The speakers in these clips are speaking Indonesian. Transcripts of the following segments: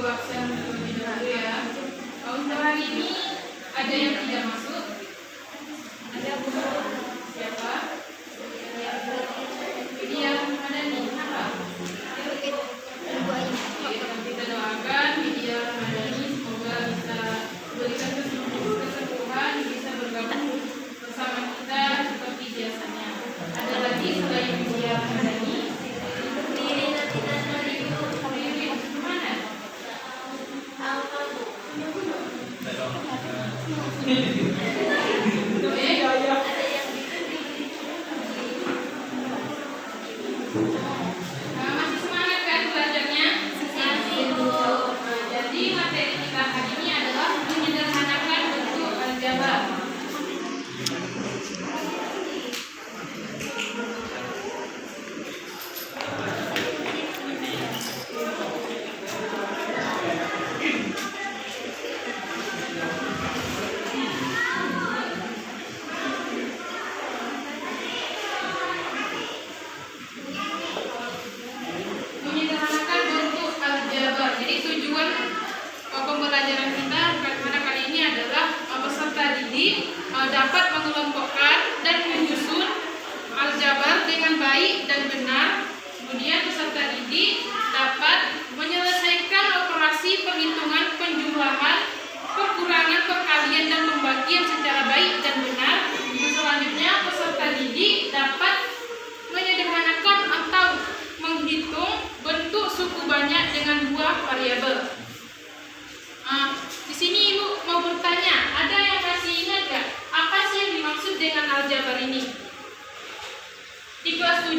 absen terlebih dahulu ya. Untuk hari ini ada yang tidak masuk? Ada siapa? Widya Madani. Kenapa? Kita doakan Widya Madani semoga bisa berikan kesembuhan, bisa bergabung bersama kita seperti biasanya. Ada lagi selain Widya Madani? Masih semangat kan belajarnya? Jadi materi kita hari ini adalah menyederhanakan bentuk aljabar. Menyederhanakan bentuk aljabar. Jadi tujuan pembelajaran kita pada kali ini adalah peserta didik dapat mengelompokkan dan menyusun aljabar dengan baik dan benar. Kemudian peserta didik dapat menyelesaikan operasi perhitungan penjumlahan, perkurangan, perkalian, dan pembagian secara baik dan benar. Selanjutnya peserta didik dapat menyederhanakan atau menghitung bentuk suku banyak dengan dua variabel. Di sini Ibu mau bertanya, ada yang masih ingat gak apa sih yang dimaksud dengan aljabar ini? Di kelas 7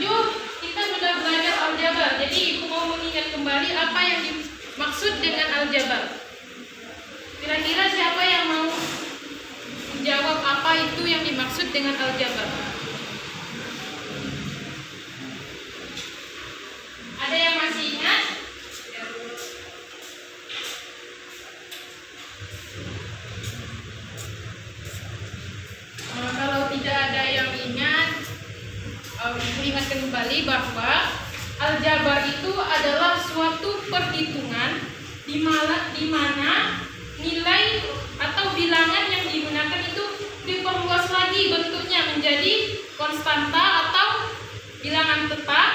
kita sudah belajar aljabar, jadi Ibu mau mengingat kembali apa yang dimaksud dengan aljabar. Kira-kira siapa yang mau menjawab apa itu yang dimaksud dengan aljabar? Ada yang masih ingat? Kalau tidak ada yang ingat, ingatkan kembali bahwa aljabar itu adalah suatu perhitungan di mana nilai atau bilangan yang digunakan itu diperluas lagi bentuknya menjadi konstanta atau bilangan tetap,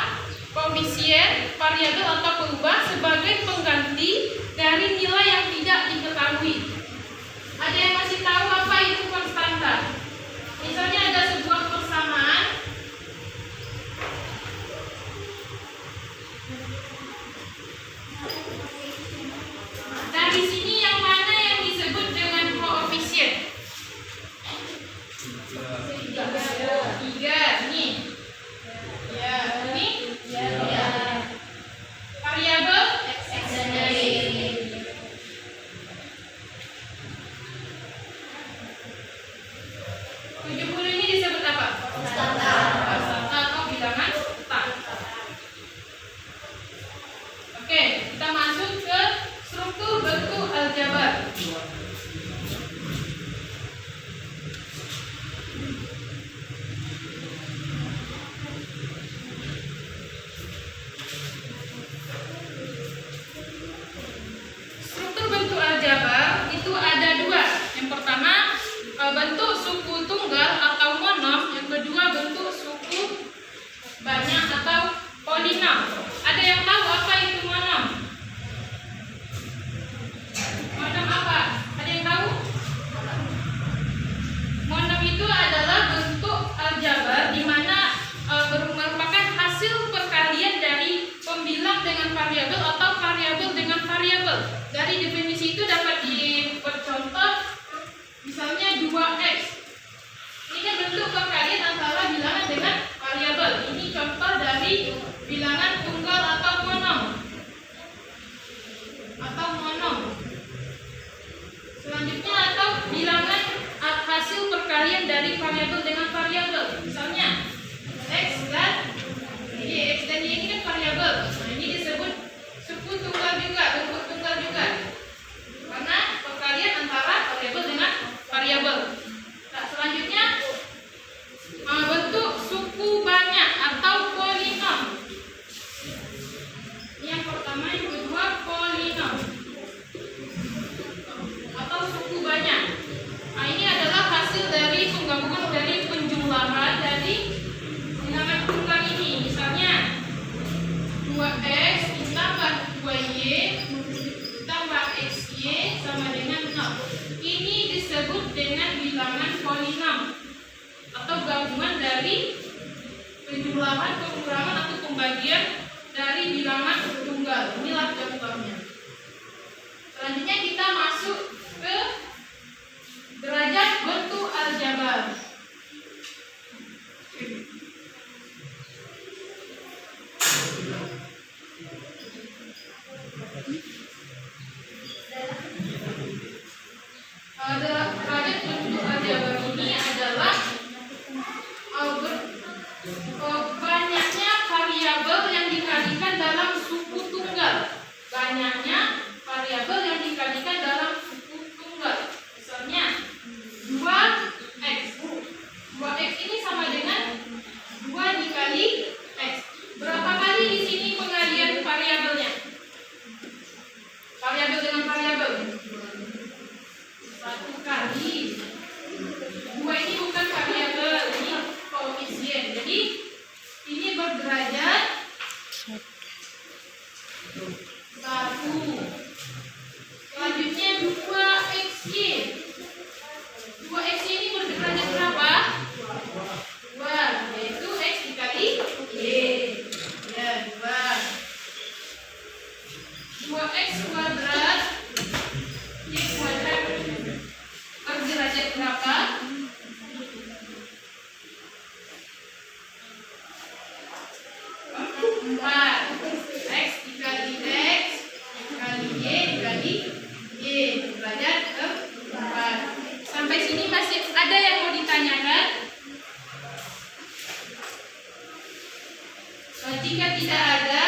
koefisien, variabel atau perubahan sebagai pengganti dari nilai yang tidak diketahui. Ada yang masih tahu apa itu konstanta? Misalnya ada sebuah persamaan. Nah, di sini yang mana yang disebut dengan koefisien? 3 nih. Ya, ini. Variabel x dan y. 70 ini disebut apa? Konstanta. Konstanta atau bilangan tetap. Oke, kita masuk ke struktur bentuk aljabar. Struktur bentuk aljabar itu ada dua. Yang pertama bentuk suku tunggal atau monom, yang kedua bentuk suku banyak atau polinom. Ada yang tahu apa itu monom? Monom apa? Ada yang tahu? Monom itu adalah bentuk aljabar di mana merupakan hasil perkalian dari pembilang dengan variabel atau variabel dengan variabel. Dari definisi itu dapat dipercontoh misalnya 2x. Ini kan bentuk perkalian antara bilangan dengan variabel. Ini contoh dari bilangan tunggal atau monom. Selanjutnya atau bilangan hasil perkalian dari variabel dengan variabel. Misalnya x dan y. X dan y ini kan variabel. Nah, ini disebut suku tunggal juga, bentuk tunggal juga. Karena perkalian antara variabel dengan variabel. Nah, selanjutnya bentuk suku banyak atau polinom. atau gabungan dari penjumlahan, pengurangan atau pembagian dari bilangan tunggal. Inilah contohnya. Selanjutnya kita masuk ke derajat bentuk aljabar. Derajat bentuk aljabar ini adalah banyaknya variabel yang dikalikan dalam suku tunggal. Banyaknya variabel yang dikalikan dalam suku tunggal. Misalnya 2x. 2x ini sama dengan 2 dikali x. Berapa kali di sini pengalian variabelnya? Variabel dengan variabel. 1 kali. 2 ini bukan variabel, ini koefisien. Jadi ini berderajat 1. Selanjutnya 2xy. 2xy ini berderajat berapa? 2, yaitu x dikali y. Ya, 2. 2x kuadrat y kuadrat berderajat berapa? 4. X dikali x dikali y dikali y berderajat 4. Sampai sini masih ada yang mau ditanyakan? Jika tidak ada,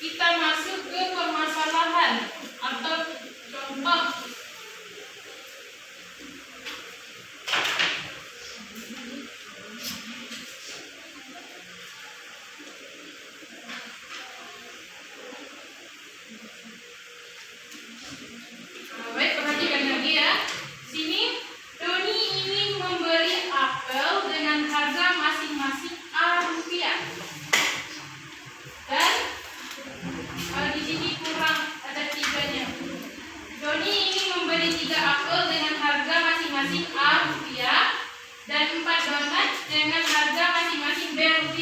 kita masuk ke permasalahan atau contoh. Baik, perhatikan lagi ya. Sini Doni ingin membeli apel dengan harga masing-masing Rp. Dan di sini kurang, ada 3-nya. Doni ingin membeli 3 apel dengan harga masing-masing Rp dan 4 donat dengan harga masing-masing Rp.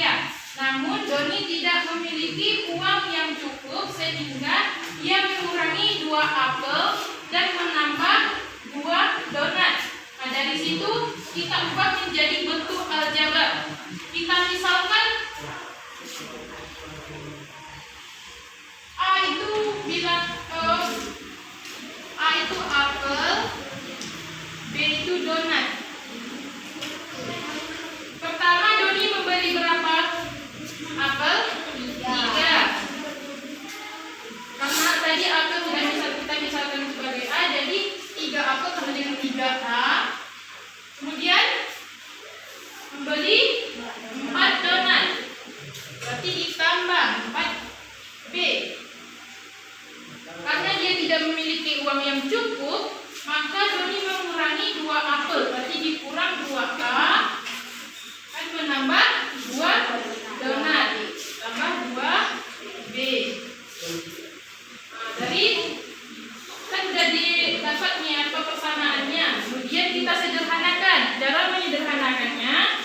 Namun Doni tidak memiliki uang yang cukup sehingga ia mengurangi 2 apel dan menambah 2 donat. Nah, dari situ kita ubah menjadi bentuk aljabar. Kita misalkan A itu apel, B itu donat. Pertama Doni membeli berapa apel? 3. Karena tadi apel sudah bisa kita misalkan sebagai A, jadi 3 apel sama dengan 3A. Kemudian membeli 4 donat, berarti ditambah 4B. Karena dia tidak memiliki uang yang cukup, maka Doni mengurangi 2 apel, berarti dikurang 2A, kan menambah 2 donat, tambah 2B. Nah, dari kan sudah didapat nih apa persamaannya. Kemudian kita sederhanakan. Dalam menyederhanakannya,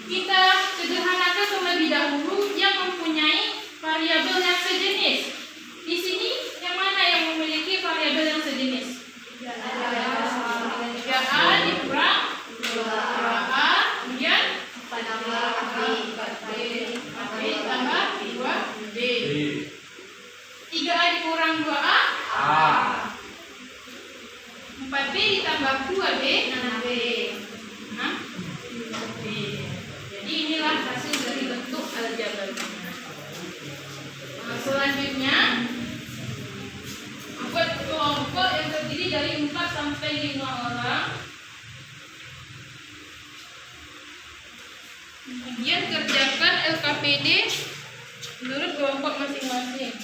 kita sederhanakan terlebih dahulu yang mempunyai variabel yang sejenis. Di sini yang mana yang memiliki variabel yang sejenis? 3A dikurang 2A, kemudian 4B tambah 2B. 3A dikurang 2A, 4B ditambah 2B, 6B. Jadi inilah hasil dari bentuk aljabar. Nah, selanjutnya buat kelompok yang terdiri dari 4 sampai 5 orang. Kemudian kerjakan LKPD menurut kelompok masing-masing.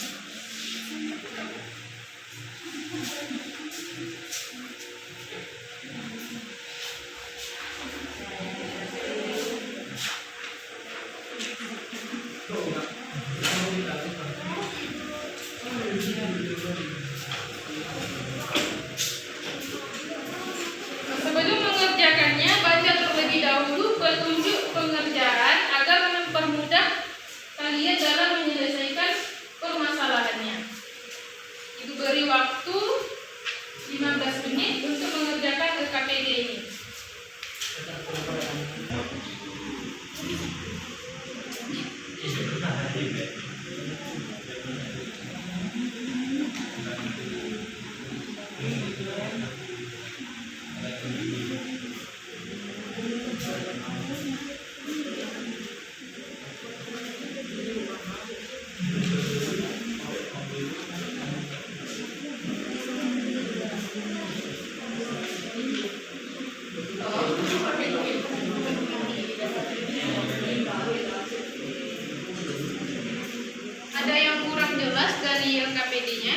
Ada yang kurang jelas dari LKPD-nya?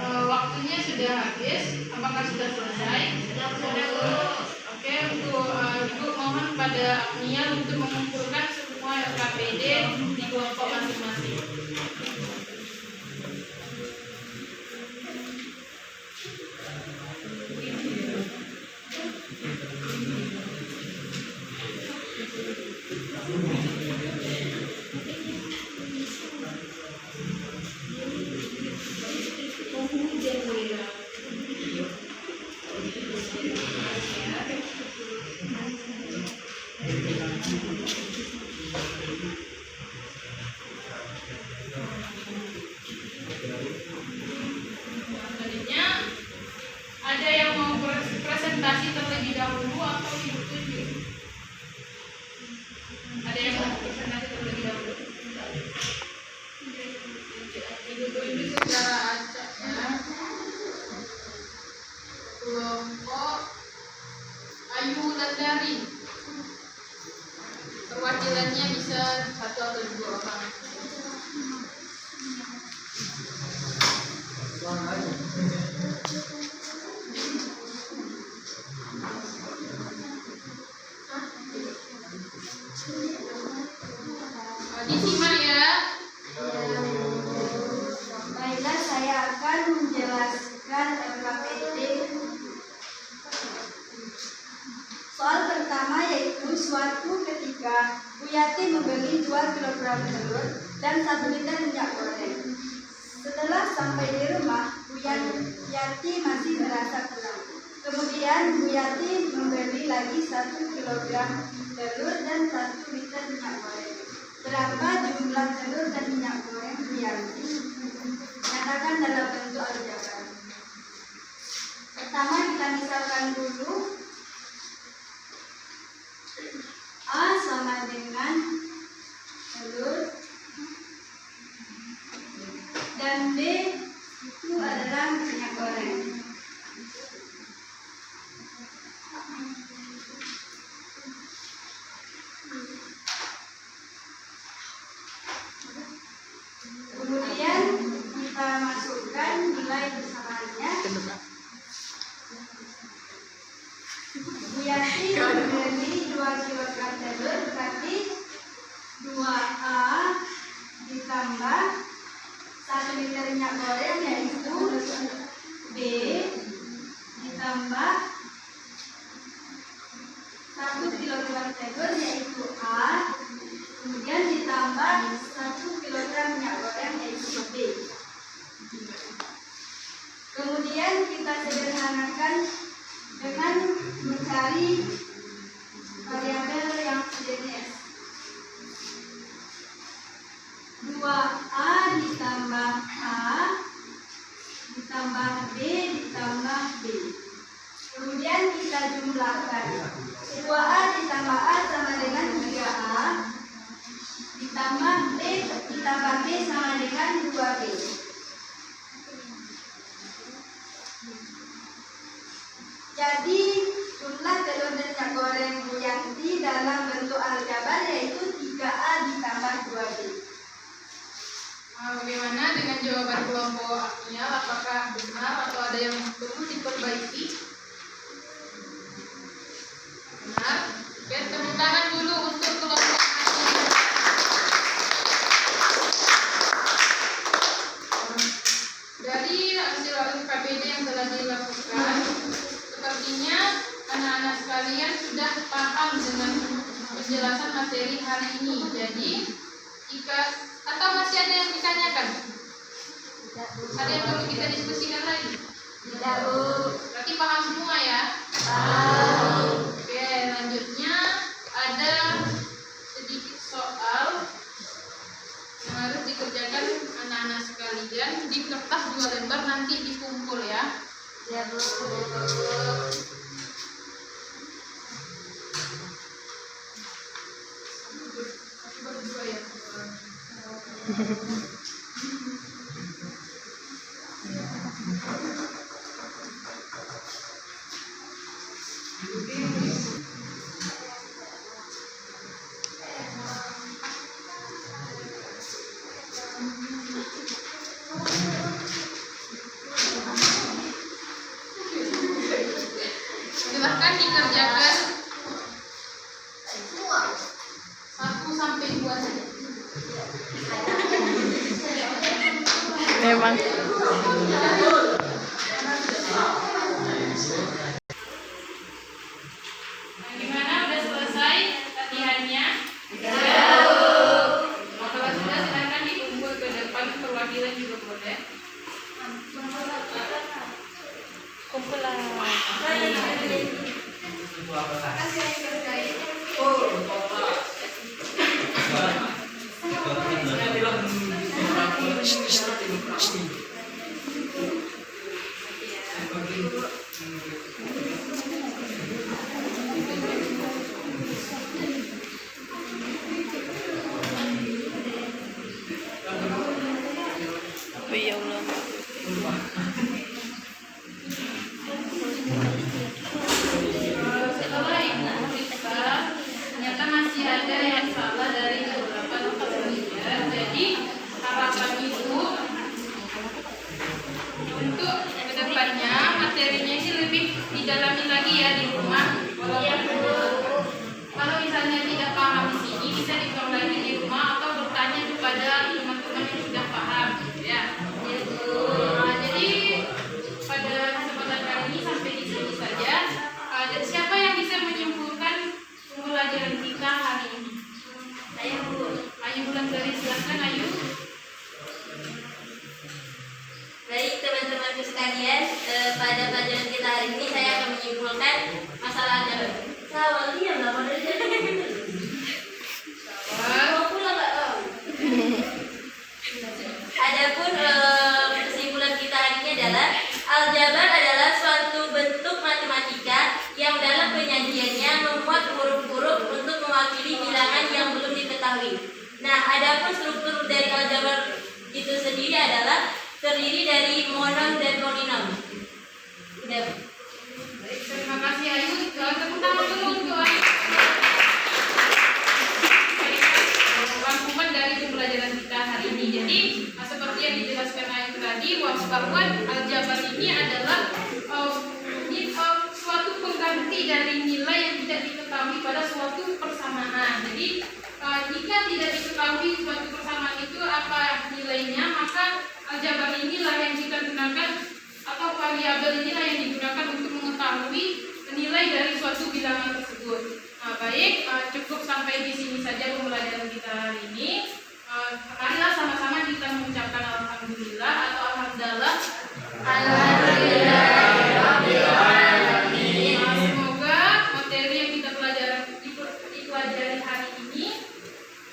Waktunya sudah habis. Apakah sudah selesai? Sudah, Bu. Oke, untuk Ibu mohon pada Agnia untuk mengumpulkan semua LKPD di kelompok masing-masing. Selanjutnya, ada yang mau presentasi terlebih dahulu atau Ibu tunjuk? Ada yang mau presentasi terlebih dahulu? Ibu tunjuk secara acak ya. Kelompok Ayu Landari. Perwakilannya bisa 1 atau 2 orang. Disimak ya. Baiklah, saya akan menjelaskan LKPD. Soal pertama yaitu suatu ketika Bu Yati membeli 2 kg telur dan 1 liter minyak goreng. Setelah sampai di rumah, Bu Yati masih merasa kurang. Kemudian Bu Yati membeli lagi 1 kg telur dan 1 liter minyak goreng. Berapa jumlah telur dan minyak goreng Bu Yati? Nyatakan dalam bentuk aljabar. Pertama kita misalkan dulu A sama dengan telur dan B itu adalah minyak goreng. Kemudian kita masukkan nilai bersamaannya. Bu Yati membeli 2 kg telur, berarti 2A ditambah 1 liter minyak goreng yaitu B ditambah 1 kg telur yaitu A, kemudian ditambah 1 kg minyak goreng yaitu B. Kemudian kita sederhanakan dengan mencari variabel yang sejenis. 2A ditambah A ditambah B ditambah B. Kemudian kita jumlahkan. 2A ditambah A sama dengan 3A ditambah B ditambah B sama dengan 2B. Jadi jumlah telur dan minyak goreng Bu Yati dalam bentuk aljabar yaitu 3A ditambah 2B. Bagaimana dengan jawaban kelompok A-nya? Apakah benar atau ada yang perlu diperbaiki? Benar. Oke, tepuk tangan dulu untuk kelompok A-nya. Dari hasil LKPD yang telah dilakukan, sepertinya anak-anak sekalian sudah paham dengan penjelasan materi hari ini. Jadi, atau masih ada yang ditanyakan? Ada yang perlu kita diskusikan lagi? Tidak, Bu. Berarti paham semua ya? Paham. Oke, Silahkan dikerjakan 1 sampai 2 saja. Memang. Nah, gimana? Udah selesai latihannya? Nah, kalau sudah silahkan dikumpul ke depan, perwakilan juga boleh. Kumpulan. Ya Allah. Setelah Ibu periksa, ternyata masih ada yang salah dari beberapa tempat belajar. Jadi harapan Ibu untuk kedepannya materinya ini lebih didalami lagi ya di rumah. Kalau misalnya tidak paham di sini, bisa diulang lagi di rumah atau bertanya kepada teman-teman yang sudah paham, ya. Nah, jadi pada kesempatan kali ini sampai di sini saja. Dan siapa yang bisa menyimpulkan pembelajaran kita hari ini? Ayo Bu, Ayu Bulan dari silahkan Ayu. Baik teman-temanku sekalian, pada pelajaran kita hari ini saya akan menyimpulkan masalah jalan. Sawal dia nggak mau Adapun kesimpulan kita hari ini adalah aljabar adalah suatu bentuk matematika yang dalam penyajiannya memuat huruf-huruf untuk mewakili bilangan yang belum diketahui. Nah, adapun struktur dari aljabar itu sendiri adalah terdiri dari monom dan polinom. Udah. Baik, terima kasih Ayu. Tepuk tangan dulu untuk Ayu. Rangkuman dari pembelajaran kita hari ini. Jadi seperti yang dijelaskan Ayu tadi, bahwa aljabar ini adalah suatu pengganti dari nilai yang tidak diketahui pada suatu persamaan. Jadi jika tidak diketahui suatu persamaan itu apa nilainya, maka aljabar inilah yang kita gunakan atau variabel inilah yang digunakan untuk mengetahui nilai dari suatu bilangan tersebut. Nah, baik, cukup sampai di sini saja pembelajaran kita hari ini. Marilah sama-sama kita mengucapkan alhamdulillah atau alhamdulillah. Alhamdulillah. Semoga materi yang kita pelajari hari ini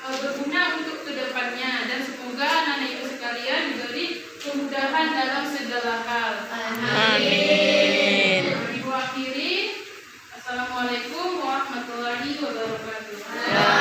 berguna untuk kedepannya, dan semoga anak-anak ibu sekalian diberi kemudahan dalam segala hal. Amin. Ibu akhiri, assalamualaikum warahmatullahi wabarakatuh.